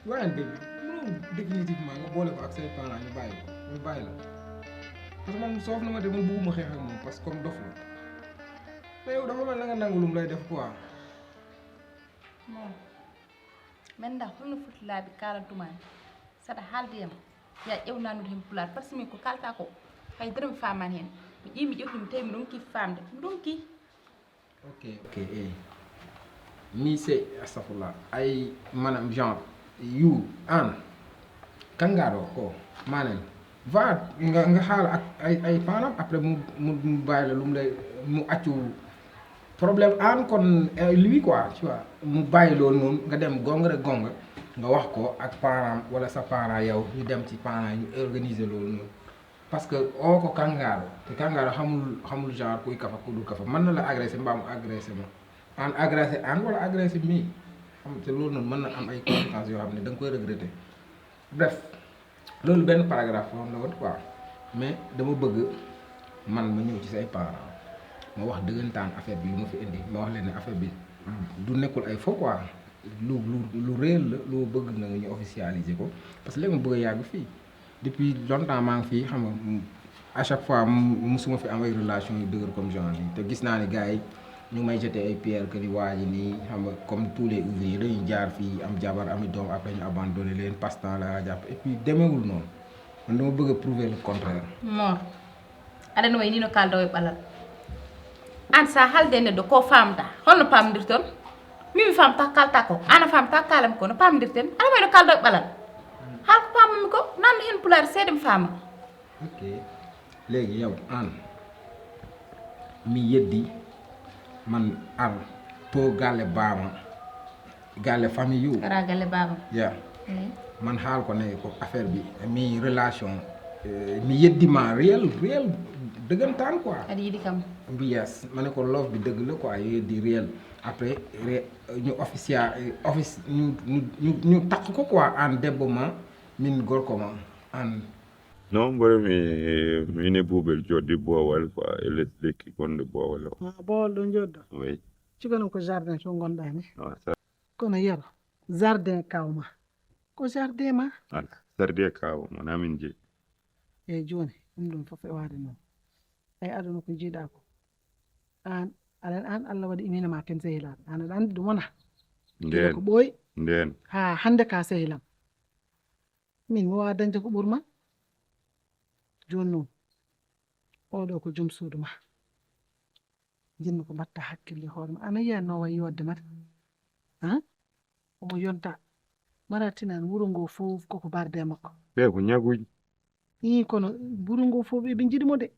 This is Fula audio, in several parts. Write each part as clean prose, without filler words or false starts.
waaye dégg mënoo définitivement nga boole ko ak say parents ñu bàyyi ko ñu bàyyi la parce que man soof na ma de man bëgguma xeex ak moom parce que comme dof la te yow dafa mel na nga nangu lum lay def quoi. non men ndax holno foti laabi kalantumani saɗa haaldiyam ya ƴewnanude hen pulaar par ce que min ko kalta ko haydara mi famani hen mi ƴii mi ƴefti mi tawi mi ɗonki famde mi ɗonki. ok mi c'est astafurlah ay manam genre you an kangaɗo ko manen va nga haal ak ay parents après mu bàyyi la lu mu lay mu accu problème an kon lui quoi tu vois mu bàyyi loolu noonu nga dem gonga rek gonga nga wax ko ak parent wala sa parent yow ñu dem ci parents yi ñu organiser loolu noonu parce que oo ko kangaaro te kangaaro xamul genre kuy kafa ku dul kafa mën na la agressé mbaa mu agressé ma an agressé an wala agressé mii xam te loolu noonu mën na am ay conséquences yoo xam ne da nga koy regretter bref loolu benn paragraphe moom la woon quoi mais dama bëgg man ma ñëw ci say parents ma wax dëggantaan affaire bi lu ma fi indi ma wax leen ne affaire bi du nekkul ay faux quoi lu réel la loo bëgg na nga ñu officialiser ko parce que léegi ma bëgg a yàgg fii depuis longtemps maa ngi fii xam nga à chaque fois musuma fi am ay relation yu dëgër comme genre yi te gis naa ne gars yi ñu may jeté ay pierre que ni waa ji nii xam nga comme tous les ouvriers dañuy jaar fii am jabar ami doom après ñu abandonné leen passe-temps la jàpp et puis demeewul noonu man dama bëgg a prouver le contraire. Mor aɗa way ni no kalda e ɓalal an sa haalde e neɗɗo ko famda holno pamdirton min mi famta kalta ko an a famta kalami ko no pamdirten aɗa way no kalda e ɓalal haal ko pamami ko nanno hen pulaar seeɗa mi faama. ok léegi yow an mi yeddi man ar to galle baama galle famille yu gara galle baba ya man haal ko ne ko affaire bi mi relation mi yeddima réel dëggantaan quoi aɗa yiɗi kam mbi yes ma ne ko love bi dëgg la quoi yeddi réel après ñu office ñu takk ko quoi an debbo ma min gorko ma an non mboɗo mine buuɓel joɗɗi boowal quoi e lekki gonɗo boowal o boowal ɗo joɗɗo oui cigono ko jardin to gonɗa ni ça kono yero jardin kawma ko jardin ma ala sarde kawo mon amin jeeyi eyyi joni ɗum foof e waade noon ay aduna ko jiiɗa ko an aɗa an Allah waɗi imina ma ken sehilaɓe an aɗa andi ɗum wona nden ko ɓooyi nden ha hande ka sehilam min mi wawa dañde ko ɓuurma joni noon oɗo ko joom suudu ma jinmi ko mbatta hakkille hoore ma ana yiyanno way yodde mata han omo yonta mara tinan wuro ngo fof koko barde makko ɓe ko ñaguji i kono wuro ngo fof ɓe jiɗimo de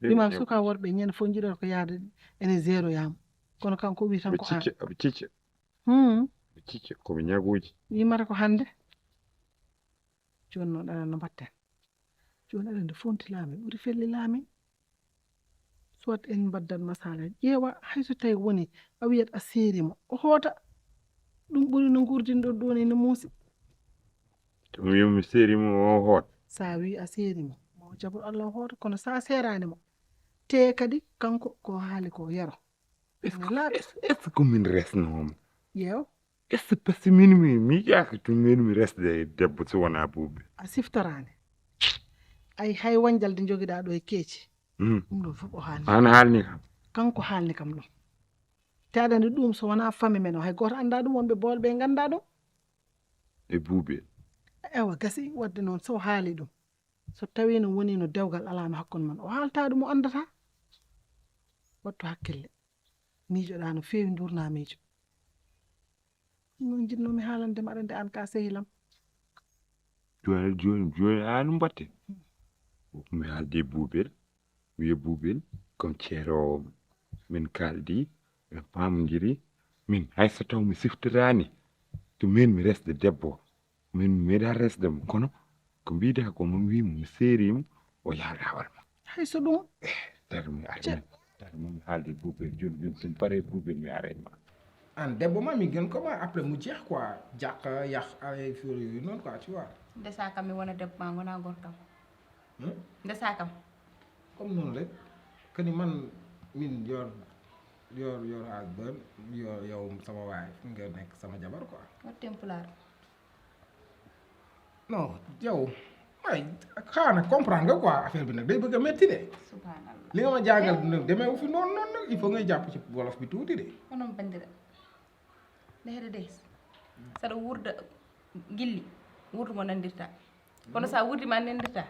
ɗima suka worɓe ñande fof jiɗata ko yaade ene zéro yama kono kanko wi tan ko an aɓe cicca ɓe cicca koɓe ñaguji wimata ko hande joni noon aɗa no mbatten joni aɗa nde fontilaami ɓuri fellilaami soit en mbaddat masala ƴeewa hayso tawi woni a wiyat a seerimo o hoota ɗum ɓuri no gurdinɗo ɗoni no muusi to mi wimi seerimo o hoot sa wi a seerimo mo jabol Allah o hoota kono sa seeranimo te kadi kanko ko haali ko yero est ce que min resnomo ƴeew est ce que par ce que min mi yiƴaka to minmi resde debbo so wona buuɓe a siftorani ay hay wonjalde joguiɗa ɗo e keeci ɗum ɗon fof o haalni an haalni kam kanko haalni kam ɗum te aɗa andi ɗum so wona famille men o hay goto anda ɗum wonɓe bool ɓe ganda ɗum e buuɓe ewa gasi wadde noon so haali ɗum so tawi no woni no dewgal alano hakkude mon o haalta ɗum o andata wattu hakkille miijoɗa no feewi durna miijo ɗum jinnomi haalandema aɗa andi an ka sehilam joni an mbatte mi haaldi buuɓel wiye buuɓel comme ceerowo min kaldi min pamodiri min hayso taw mi siftorani to min mi resde debbo min mi meeɗa resde mo kono ko mbida ko min wimo mi seerimo o yaha lawol ma hayso ɗum darmi mi haaldi buuɓel joni somi paari buuɓel mi arayma an debbo ma mi gën ko ma après mu jeex quoi jàq yàq ay fur yooyu noonu quoi tu vois ndesa kam mi wona debbo ma gona gorkam ndesa kam comme noonu rek que ni man min yor husband yor yow sama waay nga nekk sama jabar quoi watten pulaar non yow ay xaaral nag comprendre nga quoi affaire bi nag day bëgg a métti de subhanallah li nga ma jàngal nag demeewu fi noonu noonu nag il faut ngay jàpp ci wolof bi tuuti de. onon bandira leyde de saɗa wurda gilli wurdu mo nandirta kono sa wurdima nandirta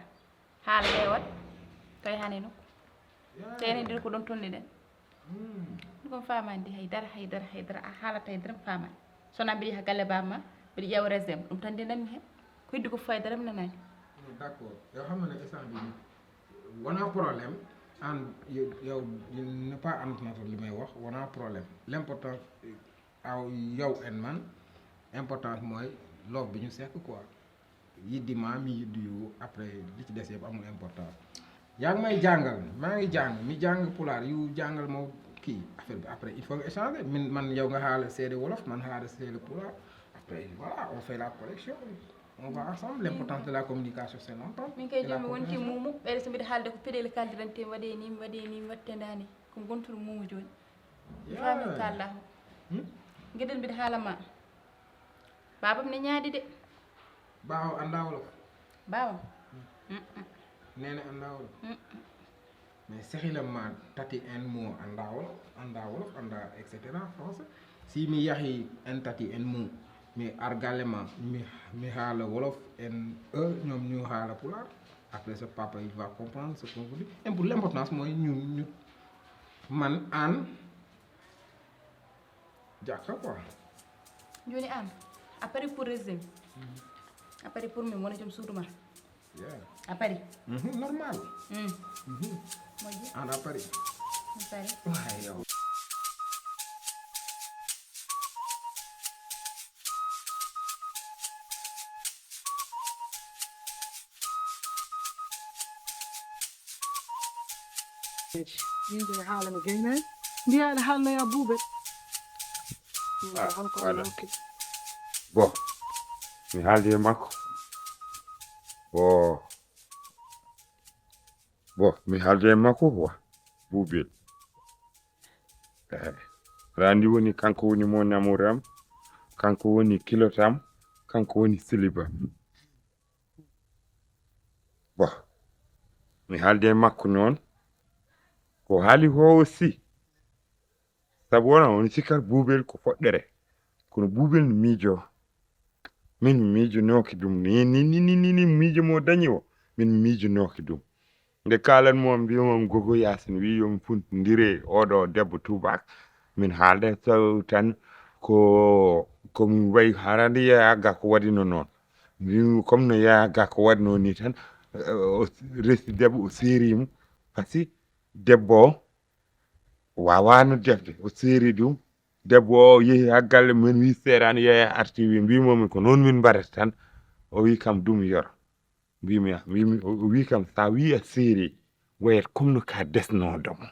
haala lewat tawi hane nokku tene ndir ko ɗon tonni ɗen ɗum famani de haydara a haalata haydara mi famani sona mbiɗa yaha galle bamma mbiɗa ƴeewa resdem ɗum tan ndinanmi hen ko heddi ko faydara mi nanani d' accord yow xam nga ne instant bi wona problème an yow ne pas annotato li may wax wona problème l' importance aw yow en man importance mooy loof bi ñu sekk quoi yiddi ma mi yiddi yu après li ci des yëpp amul importance yaa ngi may jàngal maa ngi jàng mi jàng pulaar yu jàngal moo kii affaire bi après il faut nga échanger man yow nga xaale seede wolof man xaale seede pulaar après voilà on fait la correction on va ensemble l'importance de la communication c'est l'entente min kay joni mi wonti mumu ɓeyde so mbiɗa haalde ko peɗeli kaldidante waɗe ni wattedani ko gonturu mumu joni mi faami kallah gueɗel mbiɗa haalama babam ne ñaadi de baaw anda wolof babam nene anda wolof mais sehilam ma tati en mo anda wolof anda et cetera français si mi yahi en tati en mo mi argalle ma mi haala wolof en ñoom ñu haala pulaar après ce papa il va comprendre ce qu'on vous dit et pour l'importance mooy ñu man an jakka quoi joni an a pari pour résumé a pari pour min wona joom suudu ma a pari normal moƴƴi an a pari mi pari way yow yimɓe haalano gaynaani mbiyaɗe haalnoya buuɓe holko voilà. manque bon mi haaldi e makko mi haaldi e makko quoi buubel randi woni kanko woni mon amour am kanko woni kilotam kanko woni siliba bon mi haaldi e makko noon ko haali ko aussi sabu wona woni sikkata buubel ko foɗɗere kono buubel no miijo min mi miijonoki ɗum ni miijo mo dañi o min mi miijonoki ɗum nde kalanmo mbiyomam gogo yasin wi yomi funtodire oɗo debbo tubak min haalde so tan komi wayi harande Yaya Ga ko waɗino noon mbimi comme no Yaya Ga ko waɗino ni tan o resi debbo o seerimo par ce que debbo o wawano defde o seeri ɗum debbo o yeehi ha galle min wi seerani Yaya arti wi mbimomi ko noon min mbaɗata tan o wi kam dum yoro mbimi o wi kam sa wi a seeri wayat comme no ka desnodomo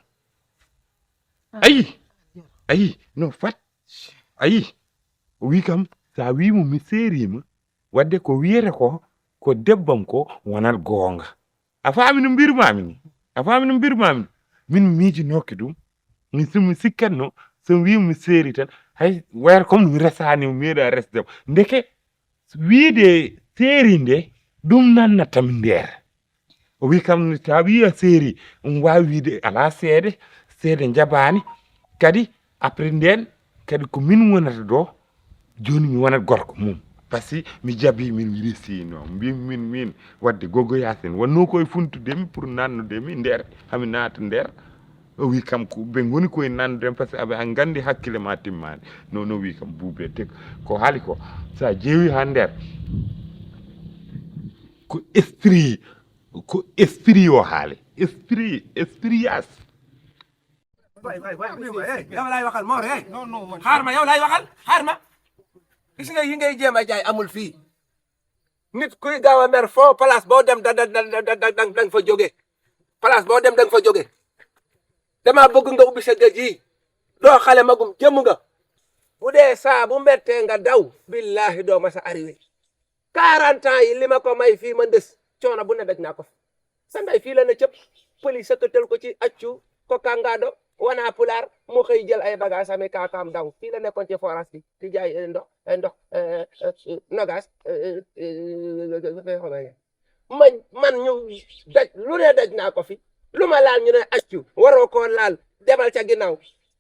ayi no fat ayi o wi kam sa wimo mi seerima wadde ko wiyete ko debbam ko wonat goonga a faami no mbirmami min miijinoki ɗum mi somi sikkatno so wimi mi seeri tan hay wayata comme no mi resani mi meeɗa resdemo ndeke wiide seeri nde ɗum nannatami nder o wi kam ta wi a seeri on wawi wiide ala seede jabani kadi après nden kadi ko min wonata ɗo joni mi wonat gorko mum par ce que mi jaabi min resino mbimi min wadde Gogo Yacine wonno koye funtudemi pour nannudemi nder hami naata nder o wi kam ko ɓe goni koye nannudemi par ce que aɓe gandi hakkille ma timmani no wi kam buube te ko haali ko sa ƴeewi ha nder ko esprit o haali esprit yas yow laay waxal Mor xaar ma yow laay waxal xaar ma gis nga yi ngay jéem a jaay amul fii nit kuy gaaw a mer foo place boo dem dang fa jóge place boo dem dang fa jóge dama bëgg nga ubbi sa géej yi doo xale magum jëmm nga bu dee saa bu mettee nga daw billahi doo ma sa arrivé 40 ans yi li ma ko may fii ma ndës coono bu ne daj naa ko sa nday fii la na cëpp pëli sëkkatal ko ci accu ko kàngaado wana pulaar mu xëy jël ay bagage ami kaakaam daw fii la nekkoon ci forage bi di jaay ndox ndox nogaas man ñu daj lu ne daj naa ko fi lu ma laal ñu ne accu waroo koo laal demal ca ginnaaw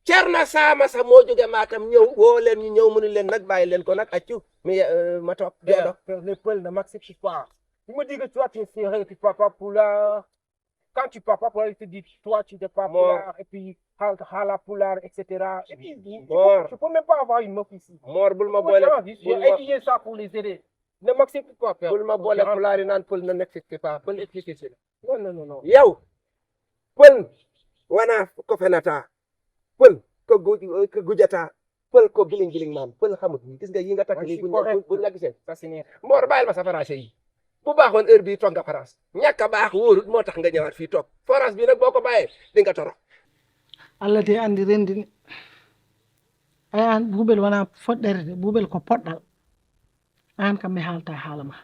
Cerno Saamasa moo jóge Matam ñëw woo leen ñu ñëw mu ni leen nag bàyyi leen ko nag accu mais ma toog doo Les Peuls ne m'acceptent pas. Tu me dis que toi, tu es serré, tu parles pas Pulaar. Quand tu parles pas Pulaar, il te dit, toi, tu ne parles pas Pulaar. Et puis, Hala Pulaar, etc. Et puis, je peux même pas avoir une meuf ici. Mor bul ma Moi, boole j'ai étudié ça pour les aider. Ne m'accepte pas, père. bul ma boole pulaar yi naan pël na nekk pas pël expliqué si la Non. yow pël wana ko fenata pël ko gujata pël ko giling maam pël xamut ni gis nga yi nga takk nii bu la gisee Ça, c'est net. Mor bàyyil ma sa français yi bu baaxoon heure bii toog nga France ñàkk a baax wóorut moo tax nga ñëwaat fii toog France bi nag boo ko bàyyee di nga toro Allah de andi rendini ay an buubel wona foɗɗere de buubel ko poɗɗal an kam mi haalta haala ma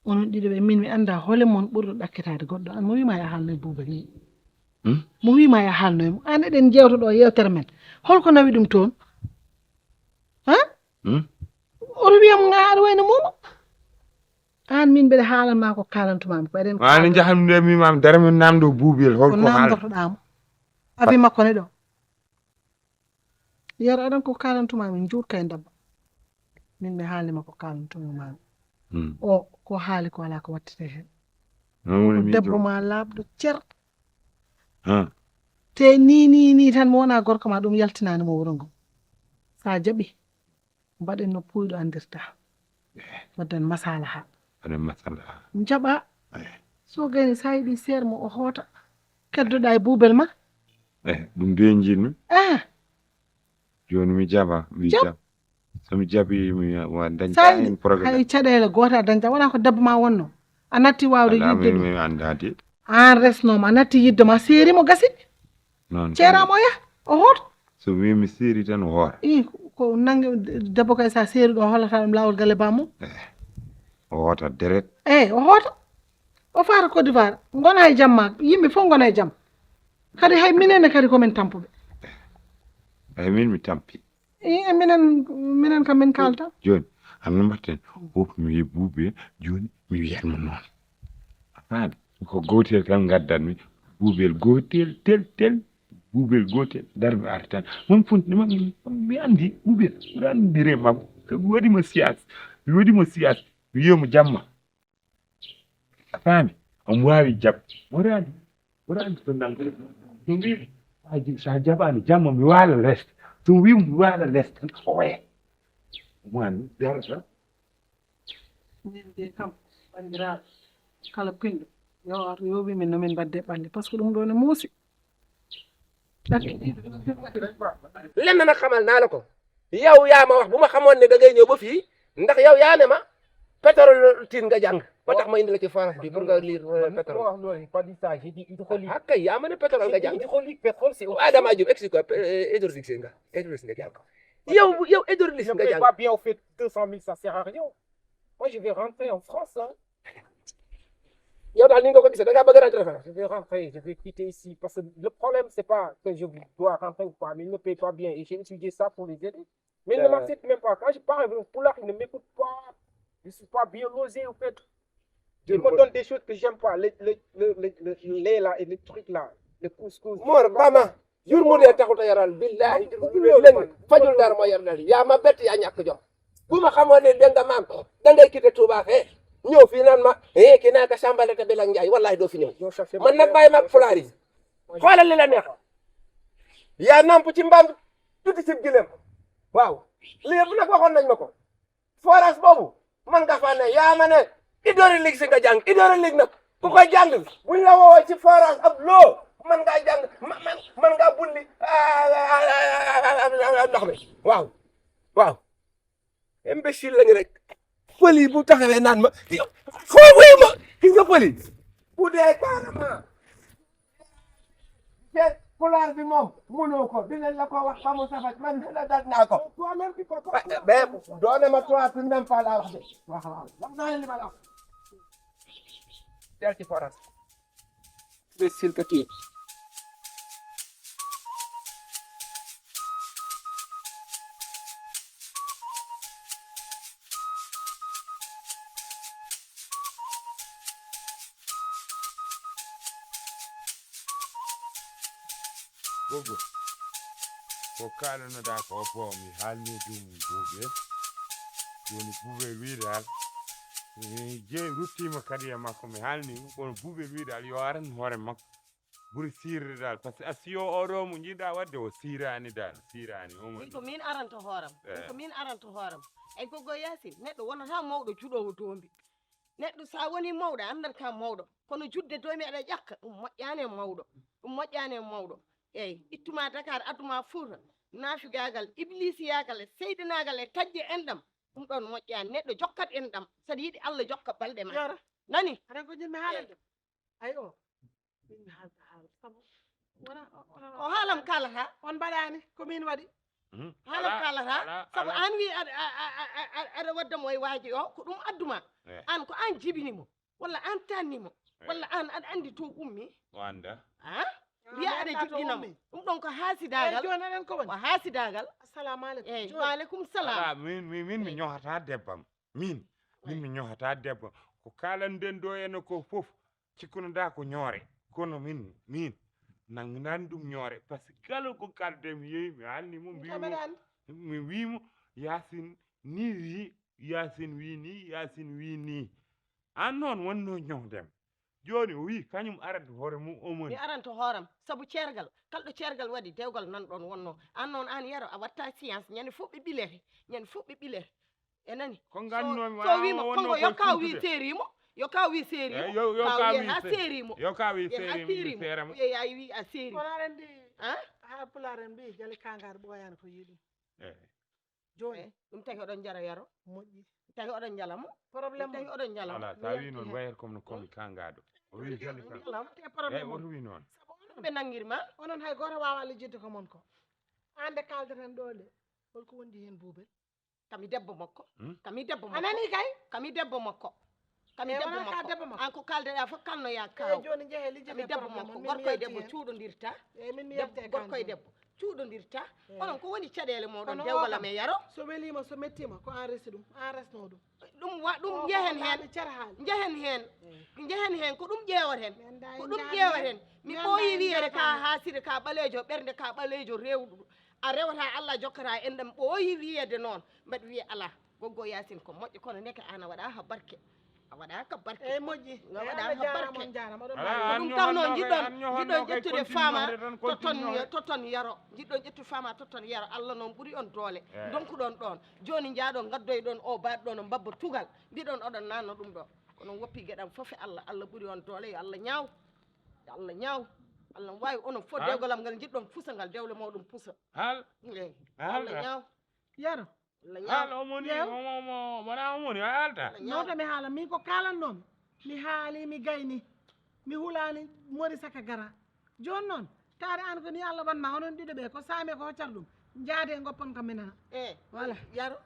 onon ɗiɗo ɓe min mi annda hole mon ɓurɗo ɗakkitade goɗɗo an mo wima ya haalnoye buubel ni mo wima ya haalnoye mo an eɗen jewtoɗo yewtere men holko nawi ɗum toon ha oto wiyam nga aɗa wayno momo an min mbeɗa haalanma ko kalantumami ko eɗen wani jahamde mi mam dara min namdo buubel ko holko haal namdotoɗamo abi makko ne ɗo yaro aɗan ko kalantumami juurka e dabba min mi haalnima ko kalantumamami o ko haali ko wala ko wattete hen non ko debbo ma laaɓɗo cer ha te ni tan mo wona gorko ma ɗum yaltinani mo wuro ngo sa jaɓi mbaɗen no puyɗo andirta wadden masala ha ana masala jaɓa so gani sa yiɗi seere mo o hoota keddoɗa e buubel ma ɗum de jinmi ah joni mi jaɓa mi Jab. jaɓ somi jaɓi mi wa sa dañta yiɗi hen programme hay caɗele goto a dañta wona ko debbo ma wonno a natti wawde yidde ɗum mi andade an resnoma a natti yidde ma seerimo gasidi non ceeramo ya o hoota so mi seri tan o hoora i ko nangue debbo kay sa seeri ɗo hollata ɗum lawol galle bamum o hoota deret o hoota o fata Côte d'Ivoire gona e jaam ma yimɓe fof gona e jaam kadi hay minenne kadi komin tampuɓe ay min mi tampi i minen kam min kalta joni anno mbatten fof mi wi buube joni mi wiyatmo noon a faami ko gotel tan gaddanmi buubel gotel tel buubel gotel darmi arta tan mon funti mi andi buubel mi andire makko mi waɗimo siyas mi wiyamo jamma a faami omo wawi jabde morani to nango mi wi sa jaɓani jamma mi waala less so mi wimo mi waala less tan o waya mani darata min de kam bandiraɓe kala pinɗo yo ar yo wimin nomin mbadde ɓalli par ce que ɗum ɗo ne muusi lenn nag xamal naa la ko yow yaa ma wax bu ma xamoon ne da ngay ñëw ba fii ndax yow yaa ne ma pétrole tin nga jàng ba tax ma indi la ci forage bi pour nga lire pétrole. Non, j'ai pas dit ça. J'ai dit hydraulique. ah kay yaa ma ne pétrole nga jàng. Hydraulique, pétrole, c'est autre Adama Diop explique quoi hydraulique nga jàng. yow hydraulique Je ne nga fais jàng. pas bien, on fait 200 000, ça sert à rien. Moi, je vais rentrer en France. Hein. yow daal ni nga ko gisee da ngaa bëgg a rentrer France. Je vais rentrer, je vais quitter ici. Parce que le problème, c'est pas que je dois rentrer ou pas, mais ils ne payent pas bien. Et j'ai étudié ça pour les aider. Mais ils ne m'acceptent même pas. Quand je parle pour là, ils ne m'écoutent pas. Je ne suis pas bien logé, au fait. Ils me donnent des choses que j'aime pas. Le lait là et les trucs là. Le couscous. Mor Bama. jur mu dee taxut a yaral billahi len fajul dara moo yar dal yaa ma bett yaa ñàkk jom bu ma xamoon ne dégg nga maam da ngay quitté Touba fee ñëw fii naan ma ki naa ka sambale te bela njaay wallahi doo fi ñëw man nag bàyyi ma fulaar yi xoolal li la neex yaa namp ci mbaam tuuti ci gilem waaw lépp nag waxoon nañ ma ko forage boobu man nga fa ne yaa ma ne hydraulique si nga jàng hydraulique nag ku koy jàng buñ la woowee ci forage ab loo man ngaa jàng man ngaa bulli ndox mi waaw imbécile lañu rek pël yi bu taxawee naan ma foo wuyu ma gis nga pël yi bu dee carrément te pulaar bi moom mënoo ko dinañ la ko wax xamu safat man la dal naa ko mais doone ma toi tu même pas la wax de wax naa leen li ma la wax del ci forage imbécile que tu es gogo ko kalanoɗa ko bo mi haalni ɗum buuɓel joni buuɓel wiidal jeeyi ruttima kadi e makko mi haalnimo kono buuɓel wiidal yo aran hoore makko ɓuri siirde dal par ce que a siyo oɗo mo jiiɗa wadde o siirani dal siirani omo ko min aranta hooram ko min aranta hooram ay gogo Yaasin neɗɗo wonata mawɗo juɗowo dombi neɗɗo sa woni mawɗo andat ka mawɗo kono judde domi aɗa ƴakka ɗum moƴƴani e mawɗo ɗum moƴƴani e mawɗo eyyi ittuma Dakar adduma Fouta naafigagal iblisiyagal e seydinagal e tajje enɗam ɗum ɗon moƴƴani neɗɗo jokkat enɗam saɗa yiiɗi Allah jokka balɗe ma nani aɗa ko jinmi haalande ay o min mi haalta haala sabu o haalam kalata on mbaɗani ko min waɗi haalam kalata sabu an wi aɗa waddamo e waaji o ko ɗum adduma an ko an jibinimo walla an tannimo walla an aɗa andi to ummi o anda wiya aɗa jiɗɗinamo ɗum ɗon ko haasidagal joni aɗen ko woni ko haasidagal assalamu aleykum eyyi waaleykum salam min mi ñohata debbam min mi ñohata debbam ko kalanɗen ɗo ene ko fof cikkunoɗa ko ñoore kono min nanginani ɗum ñoore par ce que kala ko kalde mi yeehi mi haalnimo mi wimo Yasin ni wi Yasin wi ni Yasin wi ni an noon wonno ñowdem joni o wi kañum arata hoore mum omoni mi aranta hooram sabu ceergal kalɗo ceergal waɗi dewgal nan ɗon wonno an noon an yaro a watta science ñande fof ɓe ɓilete ñande fof ɓe ɓilete e nani ko gannomi so wima kongo yokka wi seerimo yokka wi seerimo ha seerimo yokka wi seerimo seeramo eyi a wi a seeri kono aɗa andi ha pularen mbi jale kangar ɓoyani ko yiɗum joni ɗum tagi oɗon jara yaro moƴƴi tagi oɗon jalamo probléme tagi oɗon jalamo ala sa wi noon wayata comme no komi kangaɗo o wi jale probléme oto wi noon sabu ɓe nanguirma onon hay goto wawa lijjidde ko mon ko ande kaldeten ɗo nde holko wondi hen buubel kami debbo makko kami debbo makko anani kay kami debbo makko kami debbo makko an ko kaldeɗa fof kalno ya e kaw joni jeehe lijjide kami debbo makko gorko e debbo cuuɗodirta eyyi min mi yebte gorko e debbo cuuɗodirta onon ko woni caɗele moɗon dewgalam e yaro so welima so mettima ko an resi ɗum an resno ɗum ɗum jehen hen cer haali jehen hen ko ɗum ƴeewaten ko ɗum ƴeewaten mi ɓooyi wiyede ka haaside ka ɓaleejo ɓernde ka ɓaleejo rewɗuɗo a rewata Allah jokkata enɗam ɓooyi wiyede noon mbaɗa wiya ala goggo Yasin ko moƴƴi kono neke an a waɗa ha barke a waɗa ka barke eyyi moƴƴi a waɗa ha barke ɗum ɗum tawno jiɗɗon ƴettude fama totton yaro jiɗɗon ƴettude fama totton yaro Allah noon ɓuuri on doole donkuɗon ɗon joni jaaɗon gaddoye ɗon o baɗ ɗon mbabba tugal mbiɗon oɗon nanno ɗum ɗo kono woppi gueɗam foof e Allah ɓuuri on doole yo Allah ñaaw yo Allah ñaaw Allah wawi onon fof dewgalam ngal jiɗɗon pusa ngal dewle mawɗum pusa eyyi Allah ñaaw yaro haal omoni wona omoni a alta noto mi haala min ko kalannomi mi haali mi gayni mi hulani mori saka gara joni noon taade an ko ni Allah wanma onon ɗiɗo ɓe ko saami ko hoccat ɗum jaade e goppon kam minana voilà yaro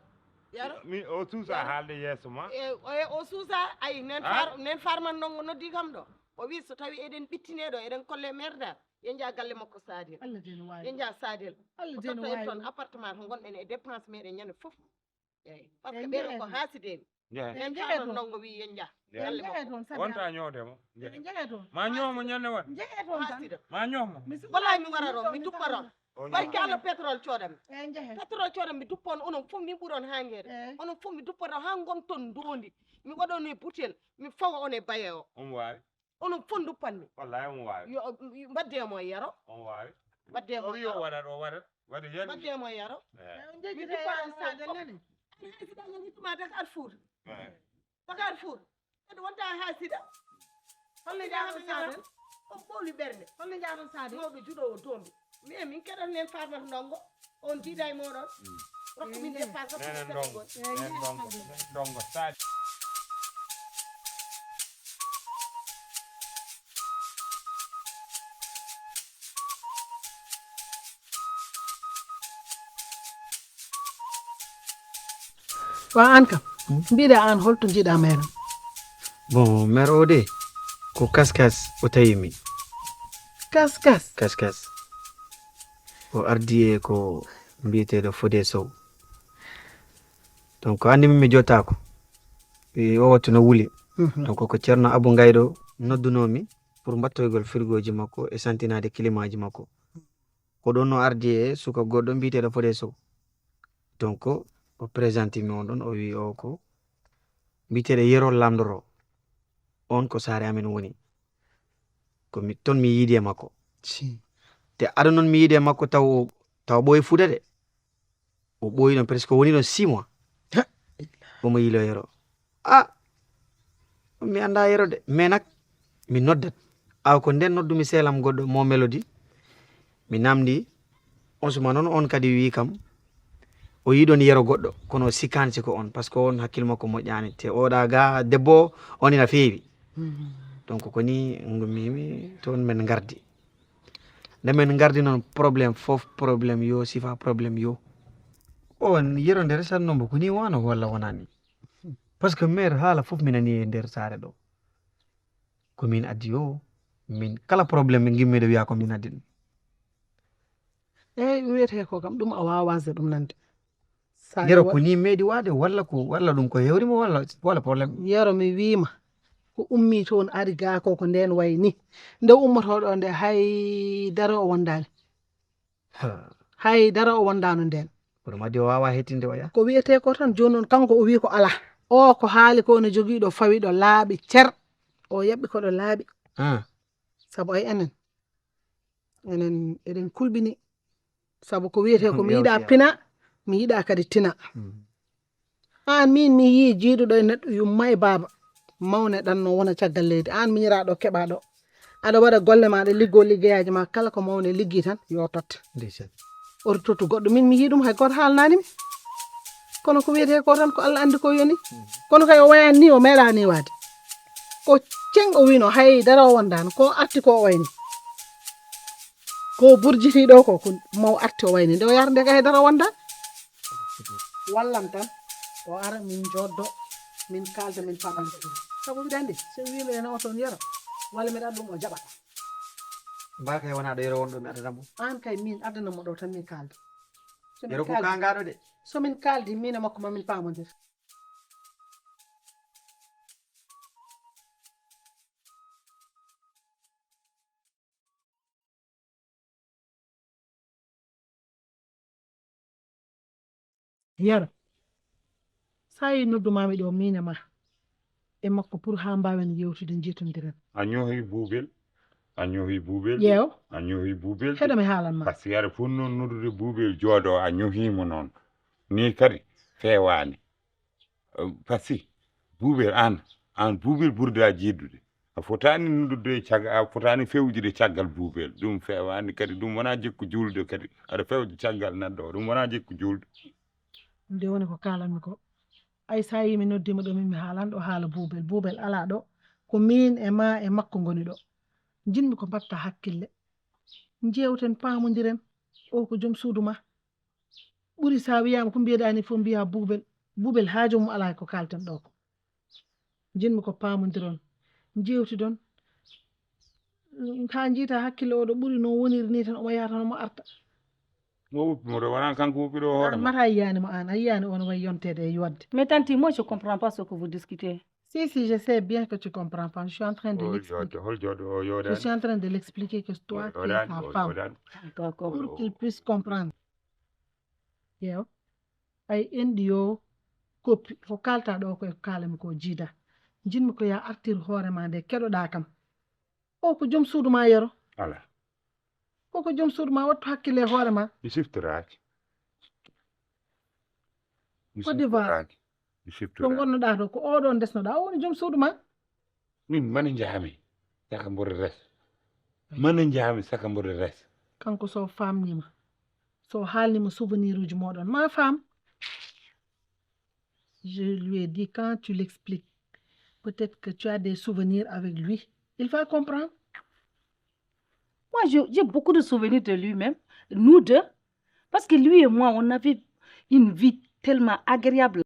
mi o suusa haalde yeeso ma o suusa ayi nen farman noddi kam ɗo o wi so tawi eɗen ɓittineɗo eɗen kolle merda yen jaa galle makko Sadel Allah jeni wawi yen jaa Sadel Allah o jeni totta en wawi toon appartement to gonɗen e dépense meɗen ñande foof eyyi par ce que ɓeɗo ko haasideni en farman ndongo wi yen jaa galle makko toon sabi wonta ñoodemo jeehe toon ma ñoomo ñande wat jeehe toon tan haasida ma ñoomo wallahi mi wara ɗon mi duppa ɗon barke Allah pétrole coɗami eyyi jeehe pétrole coɗam mi duppon onon fof min ɓuuron hanguede onon fof mi duppoto ha gonton dondi mi waɗoni boutel mi fawa on e baye o omo wawi onon fof duppanmi wallahi omo wawi yo mbaddemo e yaro omo wawi mbaddemo yo waɗat o waɗat waɗa yen mbaddemo e yaro jeejide an Sadel nani haysidagal hittuma Dakar Fouta Dakar Fouta kadi wonta haasida holle jaaton Sadel on ɓowli ɓernde holle jaaton Sadel mawɗo juɗowo dombi mais min keɗon nen farmata ndongo on diida e moɗon rokko min dépense nenen ndongo Sadel wa an kam mbiɗa an holto jiiɗa meɗen bon mère o de ko kaskas o tawimi kaskas o ardi e ko mbiyeteɗo Fodé Sow donc andi min mi jottako o wattu no wuuli donc ko ceerno Abou Gayɗo noddunomi pour mbattoygol frigo ji makko e santinade climat ji makko ko ɗon no ardi e suka goɗɗo mbiteɗo Fodé Sow. Donc o présente mi on ɗon o wi o ko mbiteɗo Yero Lamdoro, on ko saare amen woni, komi ton mi yiidi e makko. Te aɗa noon mi yiidi e makko taw ɓooyi Fuuta de, o ɓooyi ɗon presque woni ɗon 6 mois omo yilo Yero. Mi anda Yero de, mais nak mi noddat aw ko nden noddumi seelam goɗɗo mo Mélodie, mi namdi on suma noon on kadi wi kam o yiɗon Yero goɗɗo kono sikkani siko on par ce que on hakkille makko moƴƴani, te oɗa ga debbo on ina feewi. Donc ko ni gummimi toon men gardi, nde men gardi noon probléme fof probléme yo sifa probléme yo on Yero nde resatnombo ko ni wano walla wonani, par ce que mère haala fof mi nani e nder saare ɗo komin addi yo min kala probléme ɓe gimmiɗo wiya ko min addi ɗum. eyyi wiyete ko kam ɗum a wawase ɗum nande. Yero ko ni meeɗi waade walla ɗum ko hewrimo walla probléme. Yero mi wiima ko ummi toon ari ga ko nden wayi ni nde ummotoɗo nde haydara o wondani, haydara o wondano nden. Kono maddi o wawa hettinde o ya ko wiyete ko tan joni noon kanko o wi ko ala o ko haali ko ne jogiiɗo fawiɗo laaɓi cer o yaɓɓi koɗo laaɓi. Sabu ay enen eɗen kulɓini, sabu ko wiyete ko mi yiɗa pina mi yiɗa kadi tina. An min mi yi jiiduɗo e neɗɗo yumma e baaba mawne ɗan no wona caggal leydi, an miñiraɗo keɓaɗo aɗa waɗa golle maɗa liggo liggeyaji ma kala ko mawne liggi tan yo totta oto tottu goɗɗo. Min mi yi ɗum hay goto haalnanimi, kono ko wiyete ko tan ko Allah andi ko yoni, kono kay o wayani ni o meeɗani waade ko ceng o wino haydara o wondano ko arti ko o wayni ko burjitiɗo ko maw arti o wayni nde o yarde ka haydara o wondani. Wallam tan o ara min joddo min kalda min pamani sabu mbiɗa andi so wimi ene o toon Yero walla mbiɗa ɗum o jaɓata mba kay wona ɗo Yero wonɗo mi addanamo an kay min addanamo ɗo tan min kalda. Yero ko kangaɗo de, somin kaldi min e makko mamin pamodir. Yero sa yi noddumami ɗo min e ma e makko pour ha mbawen yewtude jiitodiren. A ñohi Buubel, a ñohi Buubel. Ƴeew a ñohi Buubel. heɗo mi haalanma. Par ce que aɗa foti noon noddude Buubel jooɗo a ñohimo noon ni kadi fewani. Par ce que Buubel an Buubel ɓurda jiddude, a fotani noddude a fotani fewjude caggal Buubel, ɗum fewani kadi ɗum wona jikku julde, kadi aɗa fewja caggal neɗɗo o ɗum wona jikku julde. Nde woni ko kalanmi ko ay sa yi mi noddima ɗo min mi haalan ɗo haala Buubel ala ɗo ko min e ma e makko ngoni ɗo, jinmi ko mbatta hakkille jewten pamodiren o ko joom suudu ma ɓuri sa wiyama ko mbiyeɗani fof mbiya Buubel haajumum ala ko kalten ɗo ko, jinmi ko pamodiron jewtidon ha jiita hakkille oɗo ɓuri no woniri ni tan omo yaha tan omo arta. Mo wuppimo ɗo wona kanko wuppiɗo hoore ma. Mata yiyani mo an a yiyani on way yontede e yodde. Mais tanti, moi je comprends pas ce que vous discutez. Si, je sais bien que tu comprends pas. Je suis en train de l'expliquer. Je suis en train de l'expliquer que toi, tu es sa femme. D'accord. Pour qu'il puisse comprendre. Yo. Ay endi yo koppi ko kalta ɗo ko kalami ko jiida. Jinmi ko ya artir hoore ma nde keɗoɗa kam. O ko joom suudu ma Yero. Ala. O ko joom suudu ma wattu hakkille e hoore ma. Mi siftoraki. Côte d'Ivoire. To gonnoɗa to ko oɗon desnoɗa o woni joom suudu ma. Min mane jahami saka mbore res. Mane jahami saka mbore res. Kanko so famnima so haalnima souvenir uji moɗon ma femme. Je lui ai dit quand tu l'expliques peut-être que tu as des souvenirs avec lui, il va comprendre. Moi j'ai beaucoup de souvenirs de lui-même, nous deux, parce que lui et moi on avait une vie tellement agréable